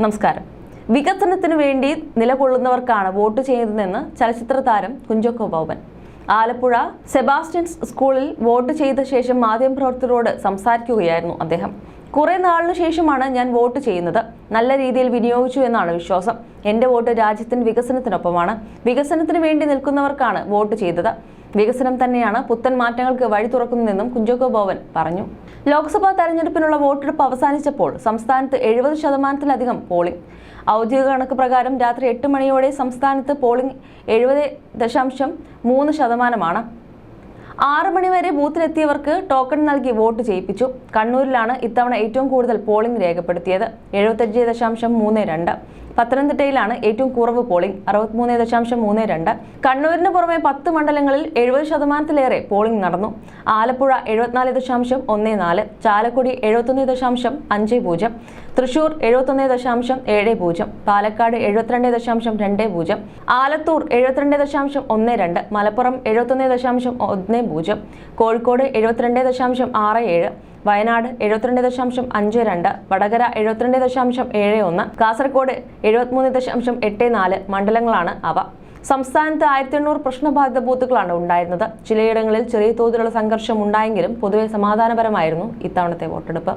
നമസ്കാരം. വികസനത്തിനു വേണ്ടി നിലകൊള്ളുന്നവർക്കാണ് വോട്ട് ചെയ്യുന്നതെന്ന് ചലച്ചിത്ര താരം കുഞ്ചാക്കോ ബോബൻ. ആലപ്പുഴ സെബാസ്റ്റ്യൻസ് സ്കൂളിൽ വോട്ട് ചെയ്ത ശേഷം മാധ്യമപ്രവർത്തകരോട് സംസാരിക്കുകയായിരുന്നു അദ്ദേഹം. കുറെ നാളിനു ശേഷമാണ് ഞാൻ വോട്ട് ചെയ്യുന്നത്. നല്ല രീതിയിൽ വിനിയോഗിച്ചു എന്നാണ് വിശ്വാസം. എന്റെ വോട്ട് രാജ്യത്തിന്റെ വികസനത്തിനൊപ്പമാണ്. വികസനത്തിന് വേണ്ടി നിൽക്കുന്നവർക്കാണ് വോട്ട് ചെയ്തത്. വികസനം തന്നെയാണ് പുത്തൻ മാറ്റങ്ങൾക്ക് വഴി തുറക്കുന്നതെന്നും കുഞ്ചാക്കോ ബോബൻ പറഞ്ഞു. ലോക്സഭാ തെരഞ്ഞെടുപ്പിനുള്ള വോട്ടെടുപ്പ് അവസാനിച്ചപ്പോൾ സംസ്ഥാനത്ത് 70% പോളിംഗ്. ഔദ്യോഗിക കണക്ക് പ്രകാരം രാത്രി 8 മണിയോടെ സംസ്ഥാനത്ത് പോളിംഗ് 70.3%. 6 മണിവരെ ബൂത്തിലെത്തിയവർക്ക് ടോക്കൺ നൽകി വോട്ട് ചെയ്യിപ്പിച്ചു. കണ്ണൂരിലാണ് ഇത്തവണ ഏറ്റവും കൂടുതൽ പോളിംഗ് രേഖപ്പെടുത്തിയത്, 75.32. പത്തനംതിട്ടയിലാണ് ഏറ്റവും കുറവ് പോളിംഗ്, 63.32. കണ്ണൂരിന് പുറമെ 10 മണ്ഡലങ്ങളിൽ 70%-ലേറെ പോളിംഗ് നടന്നു. ആലപ്പുഴ 74.14, ചാലക്കുടി 71.50, തൃശൂർ 71.70, പാലക്കാട് 72.20, ആലത്തൂർ 72.12, മലപ്പുറം 71.10, കോഴിക്കോട് 72.67, വയനാട് 72.52, വടകര 72.71, കാസർഗോഡ് 73.84 മണ്ഡലങ്ങളാണ് അവ. സംസ്ഥാനത്ത് 1800 പ്രശ്നബാധിത ബൂത്തുകളാണ് ഉണ്ടായിരുന്നത്. ചിലയിടങ്ങളിൽ ചെറിയ തോതിലുള്ള സംഘർഷം ഉണ്ടായെങ്കിലും പൊതുവെ സമാധാനപരമായിരുന്നു ഇത്തവണത്തെ വോട്ടെടുപ്പ്.